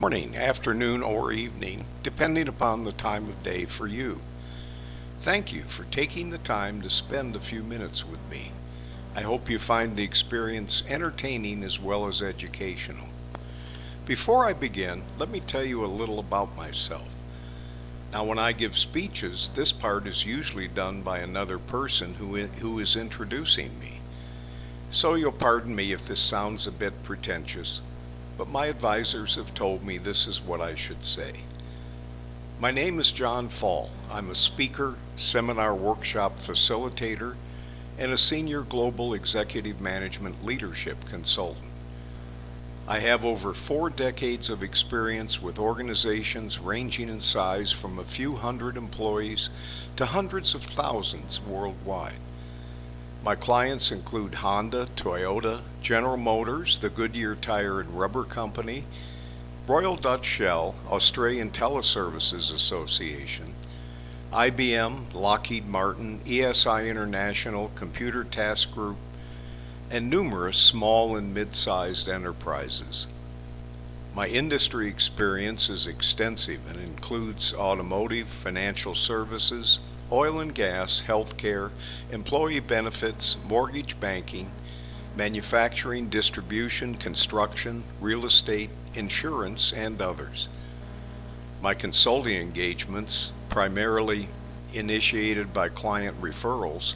Morning, afternoon, or evening, depending upon the time of day for you. Thank you for taking the time to spend a few minutes with me. I hope you find the experience entertaining as well as educational. Before I begin, let me tell you a little about myself. Now, when I give speeches, this part is usually done by another person who is introducing me. So you'll pardon me if this sounds a bit pretentious, but my advisors have told me this is what I should say. My name is Jhon. I'm a speaker, seminar workshop facilitator, and a senior global executive management leadership consultant. I have over 4 decades of experience with organizations ranging in size from a few hundred employees to hundreds of thousands worldwide. My clients include Honda, Toyota, General Motors, the Goodyear Tire and Rubber Company, Royal Dutch Shell, Australian Teleservices Association, IBM, Lockheed Martin, ESI International, Computer Task Group, and numerous small and mid-sized enterprises. My industry experience is extensive and includes automotive, financial services, oil and gas, healthcare, employee benefits, mortgage banking, manufacturing, distribution, construction, real estate, insurance, and others. My consulting engagements, primarily initiated by client referrals,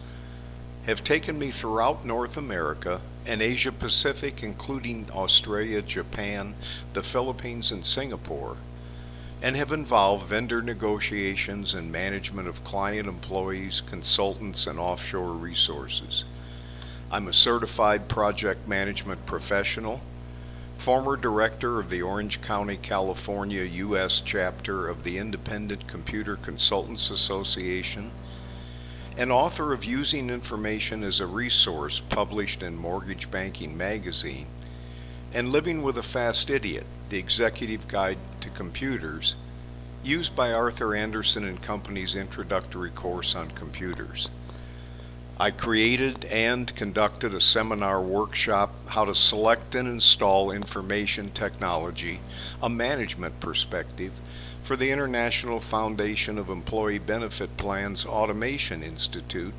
have taken me throughout North America and Asia Pacific, including Australia, Japan, the Philippines, and Singapore, and have involved vendor negotiations and management of client employees, consultants, and offshore resources. I'm a certified project management professional, former director of the Orange County, California, U.S. chapter of the Independent Computer Consultants Association, and author of Using Information as a Resource published in Mortgage Banking Magazine, and Living with a Fast Idiot, the Executive Guide to Computers, used by Arthur Andersen and Company's introductory course on computers. I created and conducted a seminar workshop, How to Select and Install Information Technology, a Management Perspective, for the International Foundation of Employee Benefit Plans Automation Institute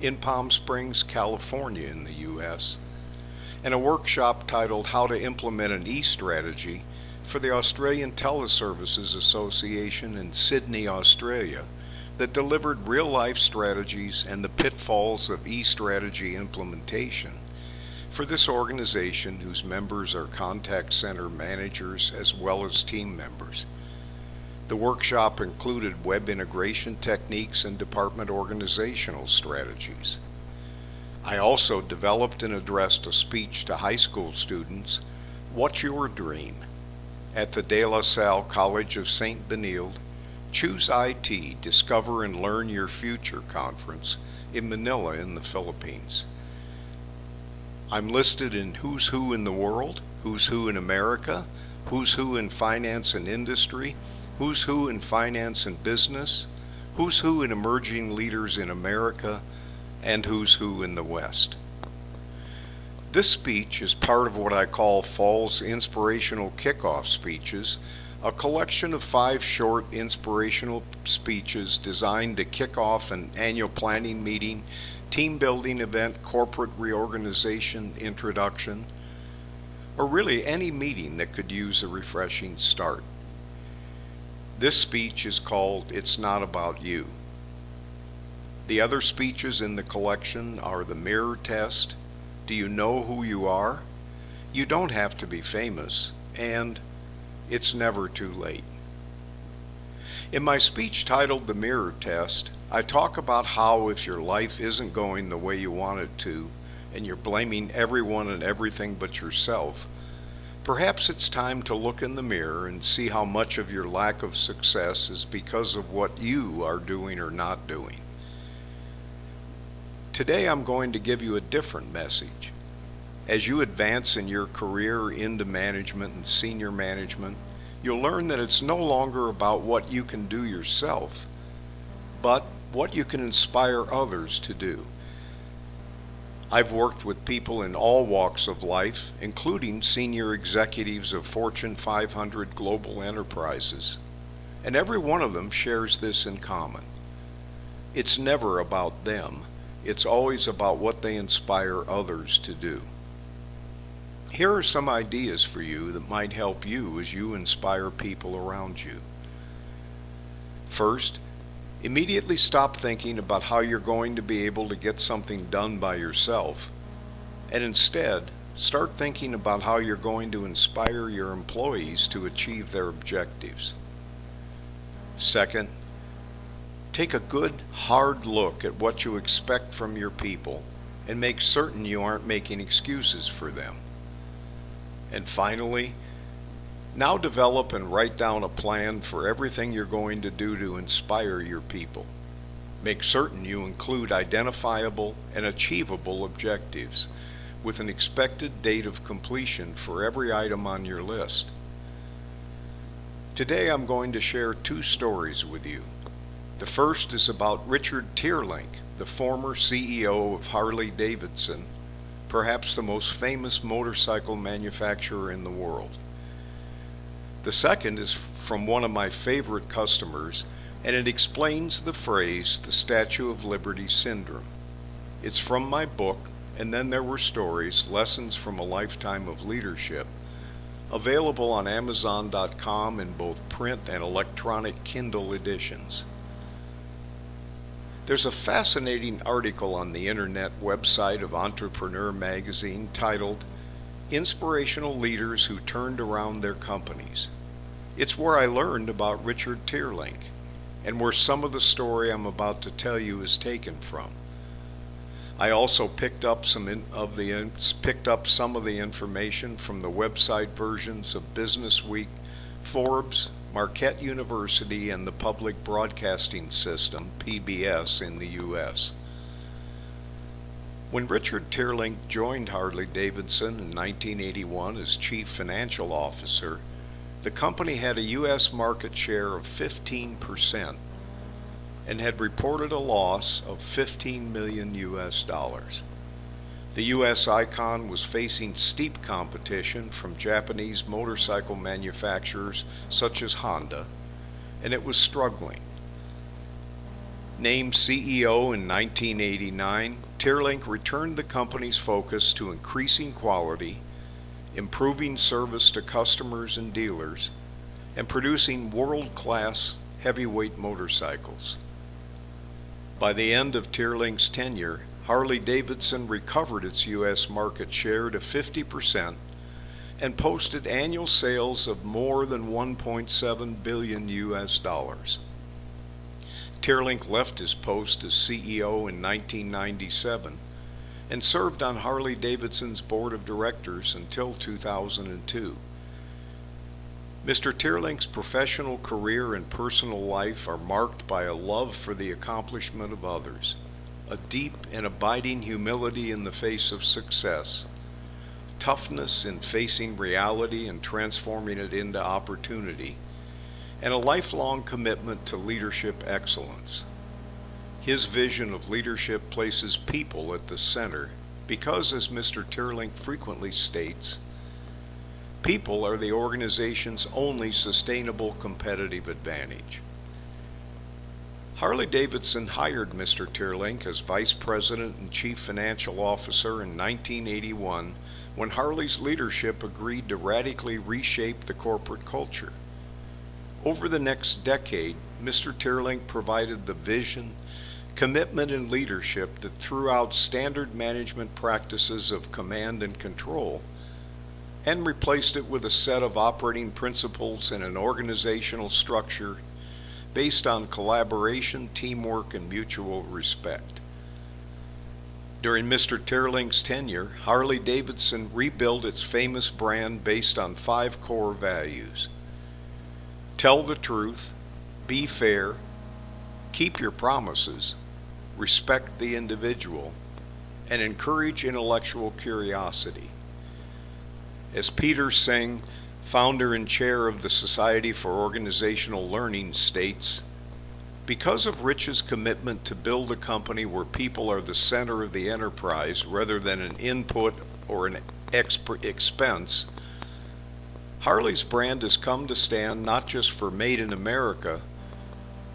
in Palm Springs, California in the U.S., and a workshop titled How to Implement an E-Strategy for the Australian Teleservices Association in Sydney, Australia, that delivered real-life strategies and the pitfalls of e-strategy implementation for this organization whose members are contact center managers as well as team members. The workshop included web integration techniques and department organizational strategies. I also developed and addressed a speech to high school students, What's Your Dream?, at the De La Salle College of St. Benilde Choose IT, Discover and Learn Your Future conference in Manila in the Philippines. I'm listed in Who's Who in the World, Who's Who in America, Who's Who in Finance and Industry, Who's Who in Finance and Business, Who's Who in Emerging Leaders in America, and Who's Who in the West. This speech is part of what I call Fall's Inspirational Kickoff Speeches, a collection of 5 short inspirational speeches designed to kick off an annual planning meeting, team building event, corporate reorganization introduction, or really any meeting that could use a refreshing start. This speech is called It's Not About You. The other speeches in the collection are the Mirror Test, Do You Know Who You Are? You Don't Have to Be Famous, and It's Never Too Late. In my speech titled The Mirror Test, I talk about how if your life isn't going the way you want it to, and you're blaming everyone and everything but yourself, perhaps it's time to look in the mirror and see how much of your lack of success is because of what you are doing or not doing. Today I'm going to give you a different message. As you advance in your career into management and senior management, you'll learn that it's no longer about what you can do yourself, but what you can inspire others to do. I've worked with people in all walks of life, including senior executives of Fortune 500 global enterprises, and every one of them shares this in common. It's never about them. It's always about what they inspire others to do. Here are some ideas for you that might help you as you inspire people around you. First, immediately stop thinking about how you're going to be able to get something done by yourself, and instead, start thinking about how you're going to inspire your employees to achieve their objectives. Second, take a good, hard look at what you expect from your people and make certain you aren't making excuses for them. And finally, now develop and write down a plan for everything you're going to do to inspire your people. Make certain you include identifiable and achievable objectives with an expected date of completion for every item on your list. Today I'm going to share two stories with you. The first is about Richard Teerlink, the former CEO of Harley-Davidson, perhaps the most famous motorcycle manufacturer in the world. The second is from one of my favorite customers, and it explains the phrase, the Statue of Liberty syndrome. It's from my book, And Then There Were Stories, Lessons from a Lifetime of Leadership, available on Amazon.com in both print and electronic Kindle editions. There's a fascinating article on the internet website of Entrepreneur magazine titled Inspirational Leaders Who Turned Around Their Companies. It's where I learned about Richard Teerlink, and where some of the story I'm about to tell you is taken from. I also picked up some of the information from the website versions of Business Week, Forbes, Marquette University, and the Public Broadcasting System, PBS, in the U.S. When Richard Teerlink joined Harley-Davidson in 1981 as Chief Financial Officer, the company had a U.S. market share of 15% and had reported a loss of $15 million US. The U.S. icon was facing steep competition from Japanese motorcycle manufacturers such as Honda, and it was struggling. Named CEO in 1989, Teerlink returned the company's focus to increasing quality, improving service to customers and dealers, and producing world-class heavyweight motorcycles. By the end of Teerlink's tenure, Harley-Davidson recovered its U.S. market share to 50% and posted annual sales of more than $1.7 billion US. Teerlink left his post as CEO in 1997 and served on Harley-Davidson's board of directors until 2002. Mr. Teerlink's professional career and personal life are marked by a love for the accomplishment of others, a deep and abiding humility in the face of success, toughness in facing reality and transforming it into opportunity, and a lifelong commitment to leadership excellence. His vision of leadership places people at the center because, as Mr. Teerlink frequently states, people are the organization's only sustainable competitive advantage. Harley-Davidson hired Mr. Teerlink as Vice President and Chief Financial Officer in 1981 when Harley's leadership agreed to radically reshape the corporate culture. Over the next decade, Mr. Teerlink provided the vision, commitment, and leadership that threw out standard management practices of command and control and replaced it with a set of operating principles and an organizational structure based on collaboration, teamwork, and mutual respect. During Mr. Teerlink's tenure, Harley-Davidson rebuilt its famous brand based on 5 core values: tell the truth, be fair, keep your promises, respect the individual, and encourage intellectual curiosity. As Peter Singh, founder and chair of the Society for Organizational Learning, states, Because of Rich's commitment to build a company where people are the center of the enterprise rather than an input or an expense, Harley's brand has come to stand not just for Made in America,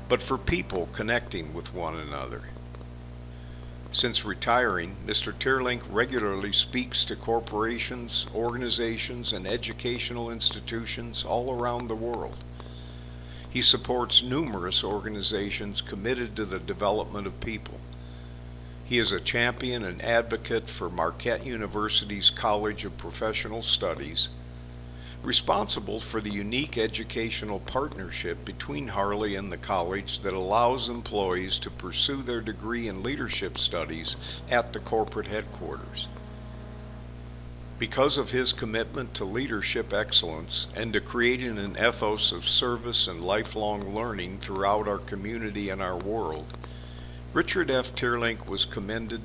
but for people connecting with one another. Since retiring, Mr. Teerlink regularly speaks to corporations, organizations, and educational institutions all around the world. He supports numerous organizations committed to the development of people. He is a champion and advocate for Marquette University's College of Professional Studies, responsible for the unique educational partnership between Harley and the college that allows employees to pursue their degree in leadership studies at the corporate headquarters. Because of his commitment to leadership excellence and to creating an ethos of service and lifelong learning throughout our community and our world, Richard F. Teerlink was commended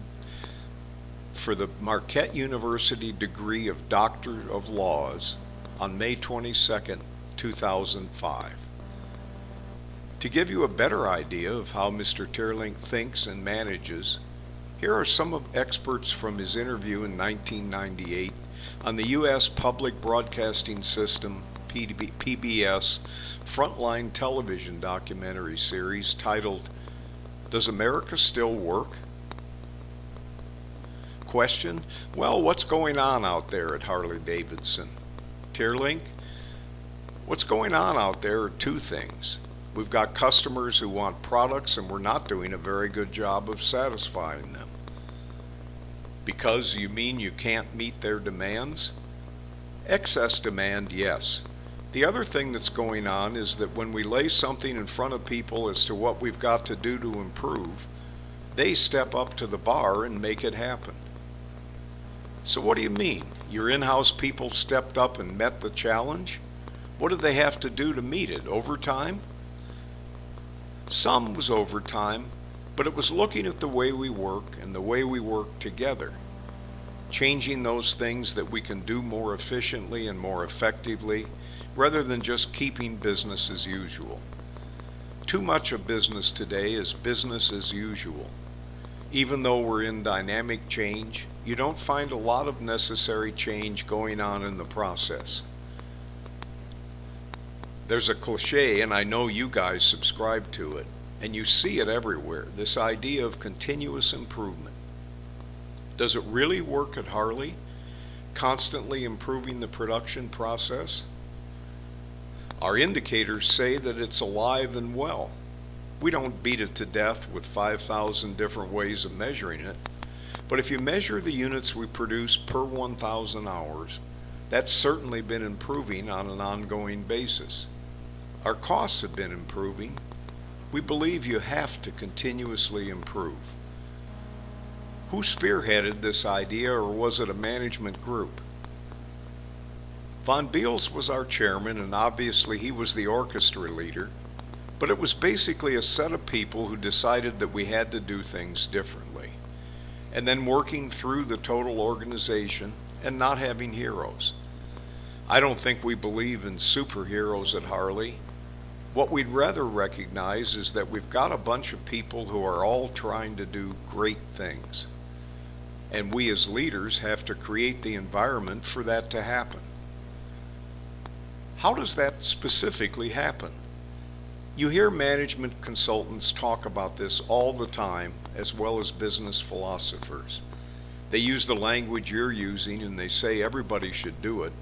for the Marquette University degree of Doctor of Laws on May 22, 2005. To give you a better idea of how Mr. Teerlink thinks and manages, here are some of experts from his interview in 1998 on the U.S. Public Broadcasting System, PBS, Frontline television documentary series titled, "Does America Still Work?" Question: well, what's going on out there at Harley-Davidson? Teerlink: what's going on out there are two things. We've got customers who want products and we're not doing a very good job of satisfying them. Because you mean you can't meet their demands? Excess demand, yes. The other thing that's going on is that when we lay something in front of people as to what we've got to do to improve, they step up to the bar and make it happen. So what do you mean? Your in-house people stepped up and met the challenge? What did they have to do to meet it? Overtime? Some was overtime, but it was looking at the way we work and the way we work together, changing those things that we can do more efficiently and more effectively, rather than just keeping business as usual. Too much of business today is business as usual. Even though we're in dynamic change, you don't find a lot of necessary change going on in the process. There's a cliche, and I know you guys subscribe to it, and you see it everywhere, this idea of continuous improvement. Does it really work at Harley? Constantly improving the production process? Our indicators say that it's alive and well. We don't beat it to death with 5,000 different ways of measuring it, but if you measure the units we produce per 1,000 hours, that's certainly been improving on an ongoing basis. Our costs have been improving. We believe you have to continuously improve. Who spearheaded this idea, or was it a management group? Von Beals was our chairman, and obviously he was the orchestra leader, but it was basically a set of people who decided that we had to do things differently, and then working through the total organization and not having heroes. I don't think we believe in superheroes at Harley. What we'd rather recognize is that we've got a bunch of people who are all trying to do great things, and we as leaders have to create the environment for that to happen. How does that specifically happen? You hear management consultants talk about this all the time, as well as business philosophers. They use the language you're using and they say everybody should do it.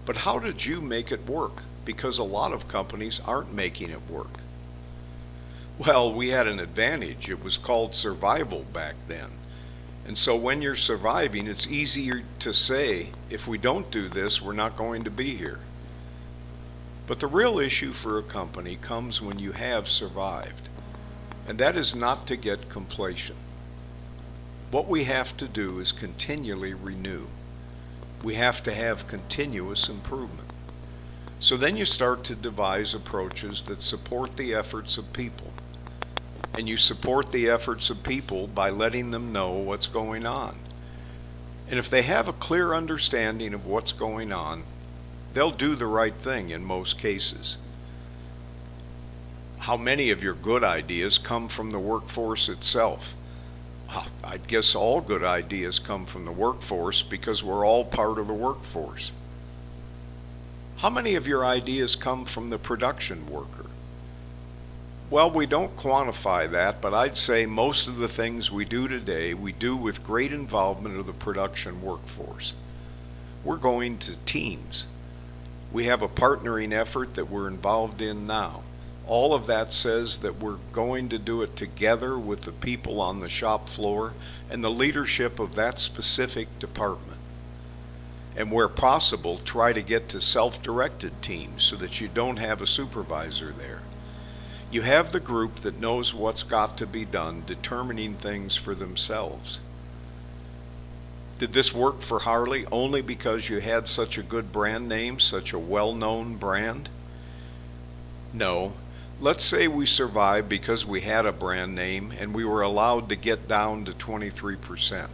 But how did you make it work? Because a lot of companies aren't making it work. Well, we had an advantage. It was called survival back then. And so when you're surviving, it's easier to say, if we don't do this, we're not going to be here. But the real issue for a company comes when you have survived, and that is not to get complacent. What we have to do is continually renew. We have to have continuous improvement. So then you start to devise approaches that support the efforts of people. And you support the efforts of people by letting them know what's going on. And if they have a clear understanding of what's going on, they'll do the right thing in most cases. How many of your good ideas come from the workforce itself? I'd guess all good ideas come from the workforce because we're all part of the workforce. How many of your ideas come from the production worker? Well, we don't quantify that, but I'd say most of the things we do today, we do with great involvement of the production workforce. We're going to teams. We have a partnering effort that we're involved in now. All of that says that we're going to do it together with the people on the shop floor and the leadership of that specific department. And where possible, try to get to self-directed teams so that you don't have a supervisor there. You have the group that knows what's got to be done, determining things for themselves. Did this work for Harley only because you had such a good brand name, such a well-known brand? No. Let's say we survived because we had a brand name and we were allowed to get down to 23%.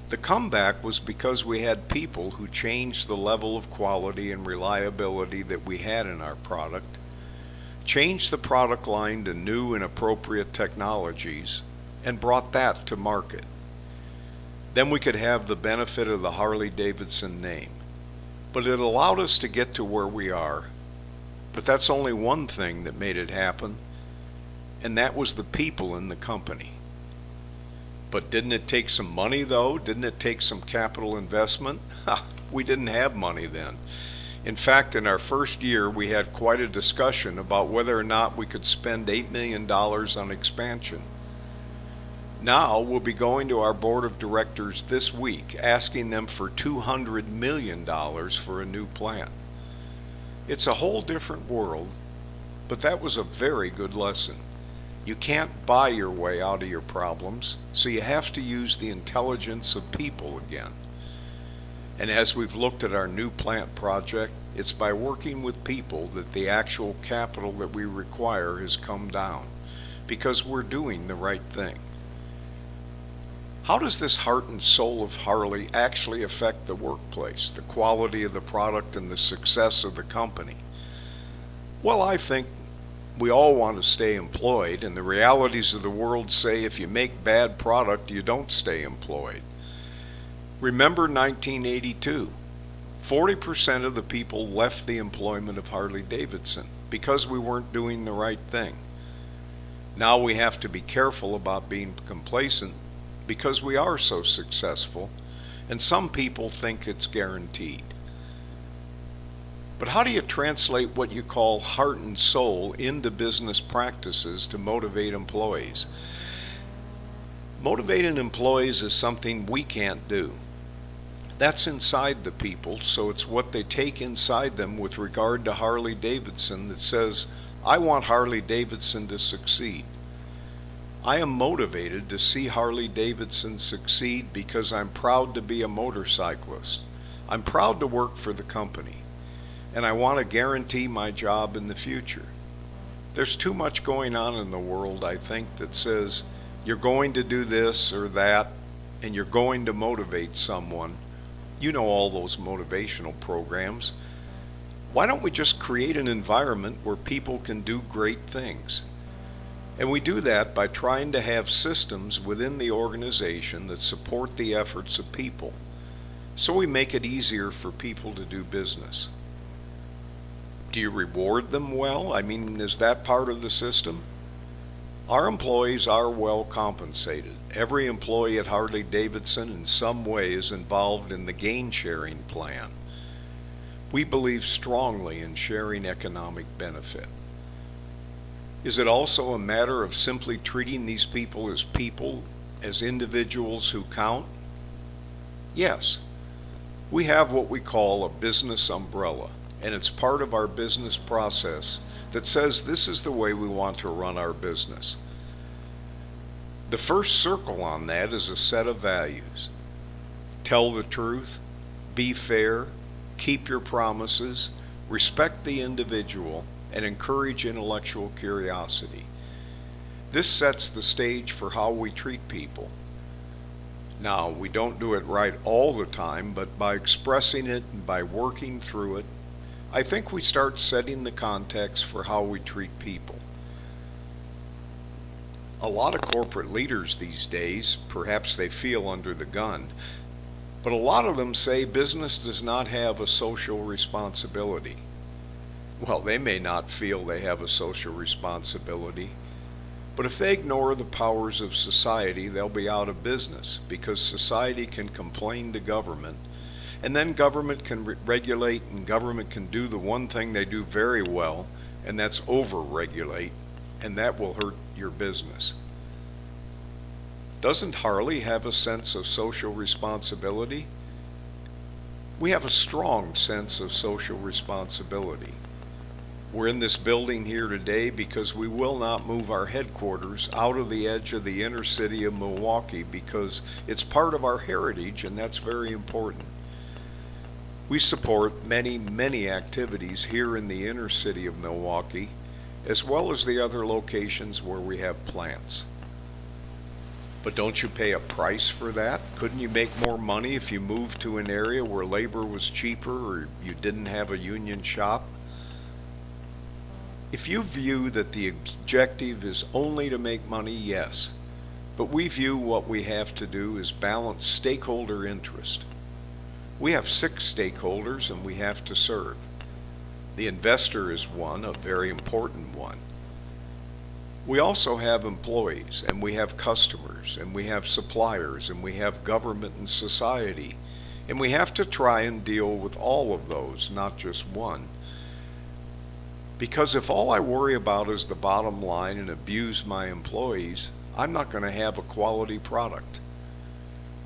The comeback was because we had people who changed the level of quality and reliability that we had in our product, changed the product line to new and appropriate technologies, and brought that to market. Then we could have the benefit of the Harley-Davidson name. But it allowed us to get to where we are. But that's only one thing that made it happen, and that was the people in the company. But didn't it take some money though? Didn't it take some capital investment? We didn't have money then. In fact, in our first year, we had quite a discussion about whether or not we could spend $8 million on expansion. Now we'll be going to our board of directors this week, asking them for $200 million for a new plant. It's a whole different world, but that was a very good lesson. You can't buy your way out of your problems, so you have to use the intelligence of people again. And as we've looked at our new plant project, it's by working with people that the actual capital that we require has come down, because we're doing the right thing. How does this heart and soul of Harley actually affect the workplace, the quality of the product, and the success of the company? Well, I think we all want to stay employed, and the realities of the world say if you make bad product, you don't stay employed. Remember 1982. 40% of the people left the employment of Harley-Davidson because we weren't doing the right thing. Now we have to be careful about being complacent because we are so successful, and some people think it's guaranteed. But how do you translate what you call heart and soul into business practices to motivate employees? Motivating employees is something we can't do. That's inside the people, so it's what they take inside them with regard to Harley-Davidson that says, I want Harley-Davidson to succeed. I am motivated to see Harley-Davidson succeed because I'm proud to be a motorcyclist. I'm proud to work for the company, and I want to guarantee my job in the future. There's too much going on in the world, I think, that says you're going to do this or that, and you're going to motivate someone. You know all those motivational programs. Why don't we just create an environment where people can do great things? And we do that by trying to have systems within the organization that support the efforts of people. So we make it easier for people to do business. Do you reward them well? I mean, is that part of the system? Our employees are well compensated. Every employee at Harley-Davidson in some way is involved in the gain sharing plan. We believe strongly in sharing economic benefit. Is it also a matter of simply treating these people, as individuals who count? Yes. We have what we call a business umbrella, and it's part of our business process that says this is the way we want to run our business. The first circle on that is a set of values. Tell the truth, be fair, keep your promises, respect the individual, and encourage intellectual curiosity. This sets the stage for how we treat people. Now, we don't do it right all the time, but by expressing it and by working through it, I think we start setting the context for how we treat people. A lot of corporate leaders these days, perhaps they feel under the gun, but a lot of them say business does not have a social responsibility. Well, they may not feel they have a social responsibility, but if they ignore the powers of society, they'll be out of business because society can complain to government, and then government can regulate, and government can do the one thing they do very well, and that's over-regulate, and that will hurt your business. Doesn't Harley have a sense of social responsibility? We have a strong sense of social responsibility. We're in this building here today because we will not move our headquarters out of the edge of the inner city of Milwaukee because it's part of our heritage, and that's very important. We support many, many activities here in the inner city of Milwaukee, as well as the other locations where we have plants. But don't you pay a price for that? Couldn't you make more money if you moved to an area where labor was cheaper or you didn't have a union shop? If you view that the objective is only to make money, yes. But we view what we have to do is balance stakeholder interest. We have 6 stakeholders and we have to serve. The investor is one, a very important one. We also have employees, and we have customers, and we have suppliers, and we have government and society. And we have to try and deal with all of those, not just one. Because if all I worry about is the bottom line and abuse my employees, I'm not going to have a quality product.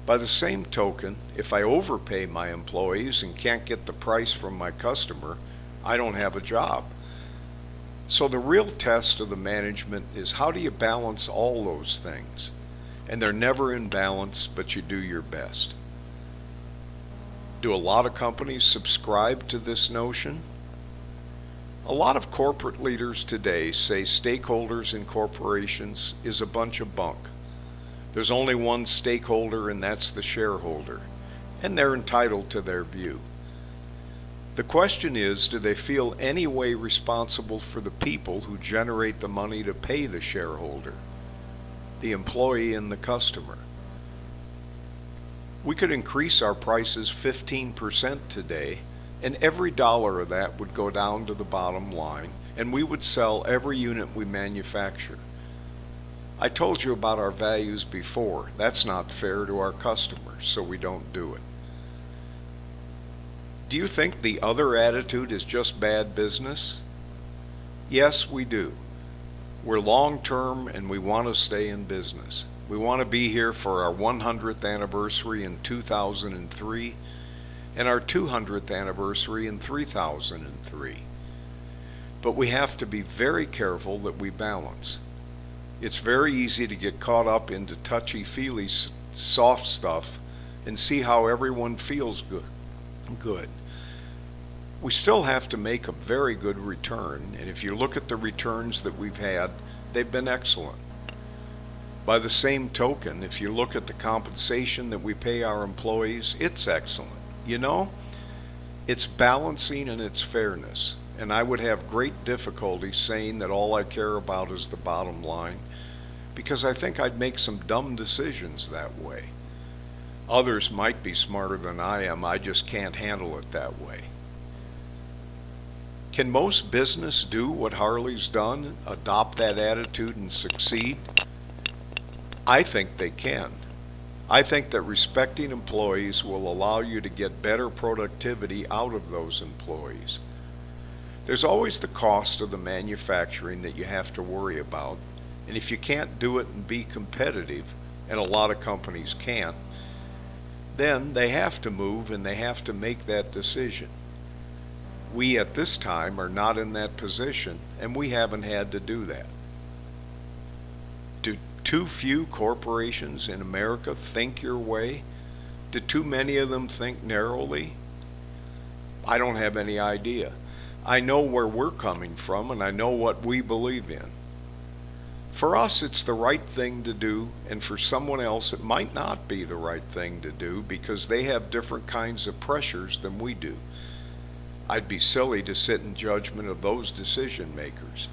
By the same token, if I overpay my employees and can't get the price from my customer, I don't have a job. So the real test of the management is how do you balance all those things? And they're never in balance, but you do your best. Do a lot of companies subscribe to this notion? A lot of corporate leaders today say stakeholders in corporations is a bunch of bunk. There's only one stakeholder, and that's the shareholder, and they're entitled to their view. The question is, do they feel any way responsible for the people who generate the money to pay the shareholder, the employee and the customer? We could increase our prices 15% today, and every dollar of that would go down to the bottom line, and we would sell every unit we manufacture. I told you about our values before. That's not fair to our customers, so we don't do it. Do you think the other attitude is just bad business? Yes, we do. We're long-term and we want to stay in business. We want to be here for our 100th anniversary in 2003 and our 200th anniversary in 3003. But we have to be very careful that we balance. It's very easy to get caught up into touchy-feely soft stuff and see how everyone feels good. We still have to make a very good return, and if you look at the returns that we've had, they've been excellent. By the same token, if you look at the compensation that we pay our employees, it's excellent. You know, it's balancing and it's fairness, and I would have great difficulty saying that all I care about is the bottom line, because I think I'd make some dumb decisions that way. Others might be smarter than I am, I just can't handle it that way. Can most business do what Harley's done, adopt that attitude and succeed? I think they can. I think that respecting employees will allow you to get better productivity out of those employees. There's always the cost of the manufacturing that you have to worry about, and if you can't do it and be competitive, and a lot of companies can't, then they have to move and they have to make that decision. We at this time are not in that position, and we haven't had to do that. Do too few corporations in America think your way? Do too many of them think narrowly? I don't have any idea. I know where we're coming from, and I know what we believe in. For us, it's the right thing to do, and for someone else, it might not be the right thing to do because they have different kinds of pressures than we do. I'd be silly to sit in judgment of those decision makers.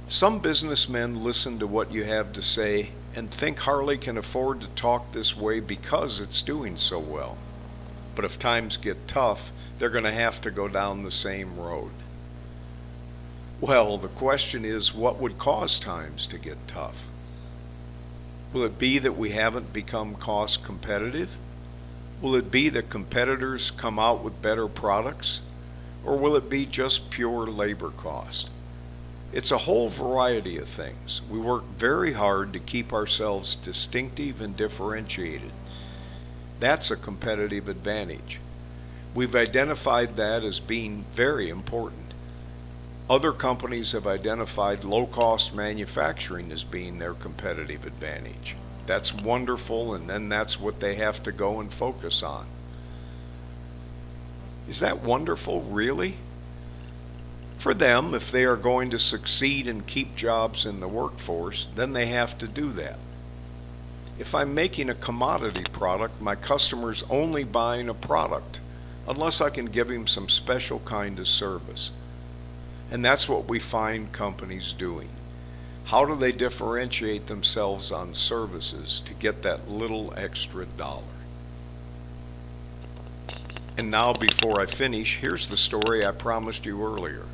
Some businessmen listen to what you have to say and think Harley can afford to talk this way because it's doing so well. But if times get tough, they're going to have to go down the same road. Well, the question is, what would cause times to get tough? Will it be that we haven't become cost competitive? Will it be that competitors come out with better products? Or will it be just pure labor cost? It's a whole variety of things. We work very hard to keep ourselves distinctive and differentiated. That's a competitive advantage. We've identified that as being very important. Other companies have identified low-cost manufacturing as being their competitive advantage. That's wonderful, and then that's what they have to go and focus on. Is that wonderful, really? For them, if they are going to succeed and keep jobs in the workforce, then they have to do that. If I'm making a commodity product, my customer's only buying a product, unless I can give him some special kind of service. And that's what we find companies doing. How do they differentiate themselves on services to get that little extra dollar? And now, before I finish, here's the story I promised you earlier.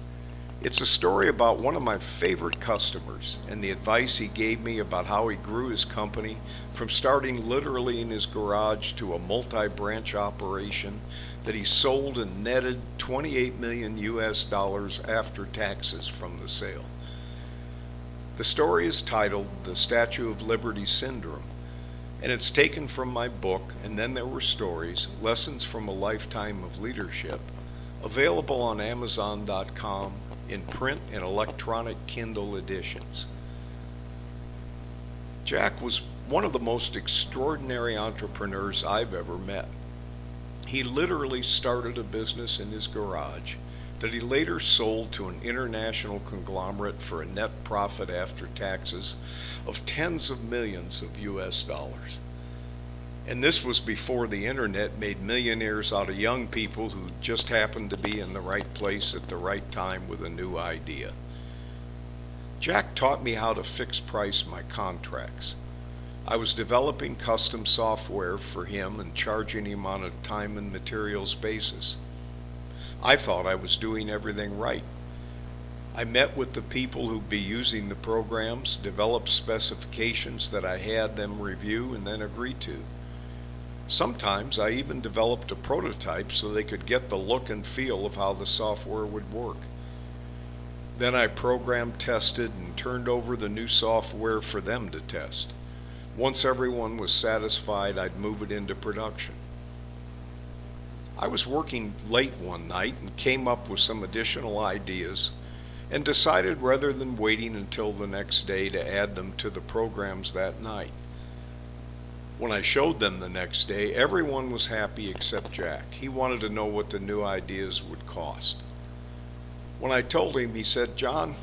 It's a story about one of my favorite customers and the advice he gave me about how he grew his company from starting literally in his garage to a multi-branch operation that he sold and netted 28 million US dollars after taxes from the sale. The story is titled The Statue of Liberty Syndrome, and it's taken from my book, And Then There Were Stories, Lessons from a Lifetime of Leadership, available on Amazon.com in print and electronic Kindle editions. Jack was one of the most extraordinary entrepreneurs I've ever met. He literally started a business in his garage that he later sold to an international conglomerate for a net profit after taxes of tens of millions of US dollars. And this was before the internet made millionaires out of young people who just happened to be in the right place at the right time with a new idea. Jack taught me how to fix price my contracts. I was developing custom software for him and charging him on a time and materials basis. I thought I was doing everything right. I met with the people who'd be using the programs, developed specifications that I had them review and then agree to. Sometimes I even developed a prototype so they could get the look and feel of how the software would work. Then I programmed, tested, and turned over the new software for them to test. Once everyone was satisfied, I'd move it into production. I was working late one night and came up with some additional ideas and decided rather than waiting until the next day to add them to the programs that night. When I showed them the next day, everyone was happy except Jack. He wanted to know what the new ideas would cost. When I told him, he said, "Jhon,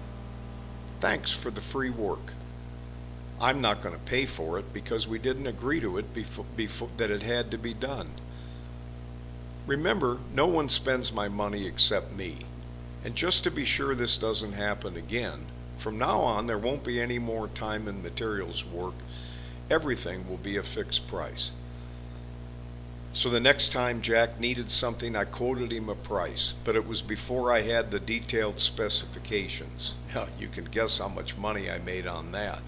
thanks for the free work. I'm not going to pay for it because we didn't agree to it before that it had to be done. Remember, no one spends my money except me. And just to be sure this doesn't happen again, from now on there won't be any more time and materials work. Everything will be a fixed price." So the next time Jack needed something, I quoted him a price, but it was before I had the detailed specifications. You can guess how much money I made on that.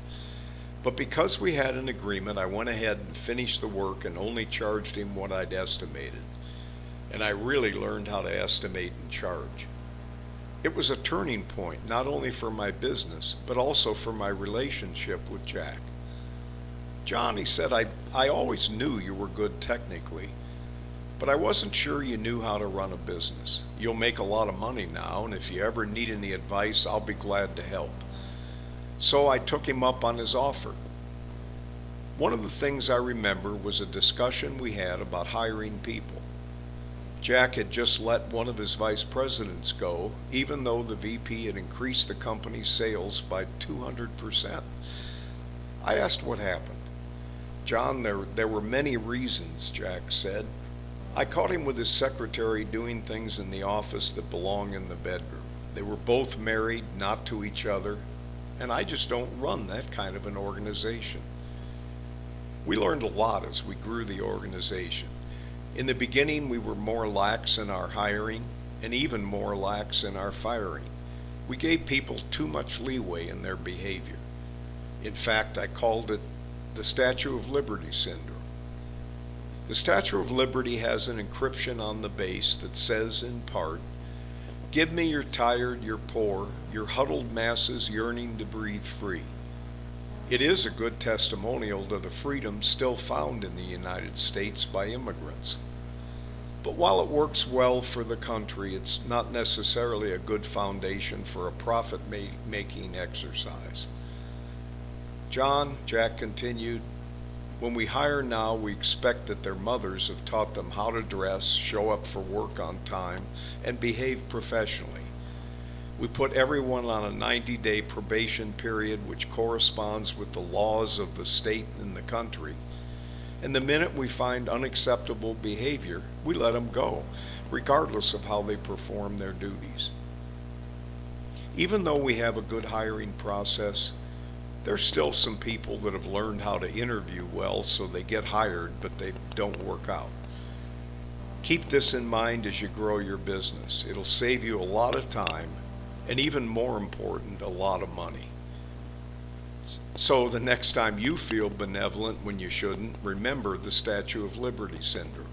But because we had an agreement, I went ahead and finished the work and only charged him what I'd estimated. And I really learned how to estimate and charge. It was a turning point, not only for my business, but also for my relationship with Jack. "Jhon," he said, I always knew you were good technically, but I wasn't sure you knew how to run a business. You'll make a lot of money now, and if you ever need any advice, I'll be glad to help." So I took him up on his offer. One of the things I remember was a discussion we had about hiring people. Jack had just let one of his vice presidents go, even though the VP had increased the company's sales by 200%. I asked what happened. "Jhon, there were many reasons," Jack said. "I caught him with his secretary doing things in the office that belong in the bedroom. They were both married, not to each other, and I just don't run that kind of an organization. We learned a lot as we grew the organization. In the beginning, we were more lax in our hiring and even more lax in our firing. We gave people too much leeway in their behavior. In fact, I called it the Statue of Liberty syndrome. The Statue of Liberty has an encryption on the base that says, in part, "Give me your tired, your poor, your huddled masses yearning to breathe free." It is a good testimonial to the freedom still found in the United States by immigrants. But while it works well for the country, it's not necessarily a good foundation for a profit-making exercise. Jhon, Jack continued, when we hire now, we expect that their mothers have taught them how to dress, show up for work on time, and behave professionally. We put everyone on a 90-day probation period which corresponds with the laws of the state and the country. And the minute we find unacceptable behavior, we let them go, regardless of how they perform their duties. Even though we have a good hiring process, there's still some people that have learned how to interview well so they get hired, but they don't work out. Keep this in mind as you grow your business. It'll save you a lot of time, and even more important, a lot of money. So the next time you feel benevolent when you shouldn't, remember the Statue of Liberty syndrome.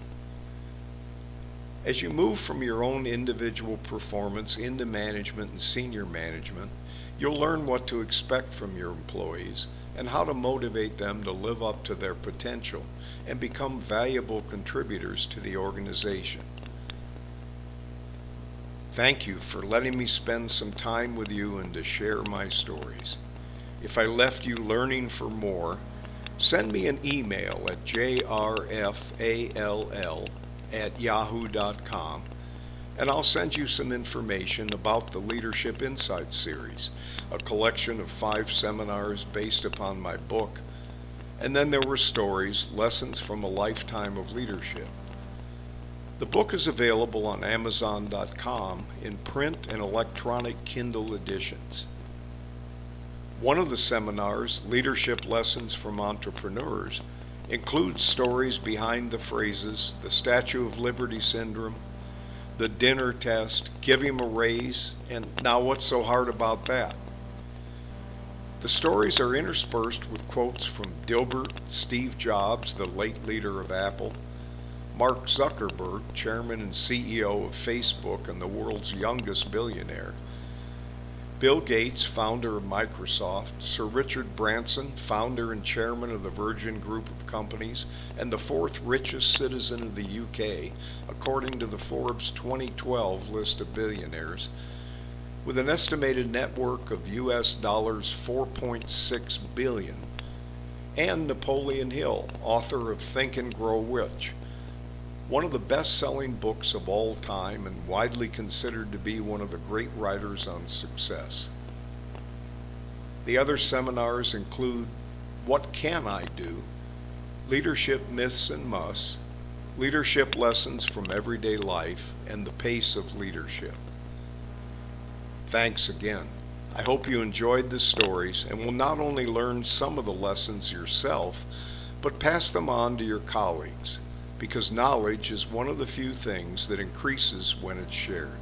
As you move from your own individual performance into management and senior management, you'll learn what to expect from your employees and how to motivate them to live up to their potential and become valuable contributors to the organization. Thank you for letting me spend some time with you and to share my stories. If I left you learning for more, send me an email at jrfall@yahoo.com, and I'll send you some information about the Leadership Insights series, a collection of 5 seminars based upon my book, and then there were stories, lessons from a lifetime of leadership. The book is available on Amazon.com in print and electronic Kindle editions. One of the seminars, Leadership Lessons from Entrepreneurs, includes stories behind the phrases, the Statue of Liberty syndrome, the dinner test, give him a raise, and now what's so hard about that? The stories are interspersed with quotes from Dilbert, Steve Jobs, the late leader of Apple, Mark Zuckerberg, chairman and CEO of Facebook and the world's youngest billionaire, Bill Gates, founder of Microsoft, Sir Richard Branson, founder and chairman of the Virgin Group of Companies, and the 4th richest citizen of the UK, according to the Forbes 2012 list of billionaires, with an estimated net worth of US dollars 4.6 billion, and Napoleon Hill, author of Think and Grow Rich, one of the best-selling books of all time and widely considered to be one of the great writers on success. The other seminars include What Can I Do?, Leadership Myths and Musts, Leadership Lessons from Everyday Life, and The Pace of Leadership. Thanks again. I hope you enjoyed the stories and will not only learn some of the lessons yourself, but pass them on to your colleagues, because knowledge is one of the few things that increases when it's shared.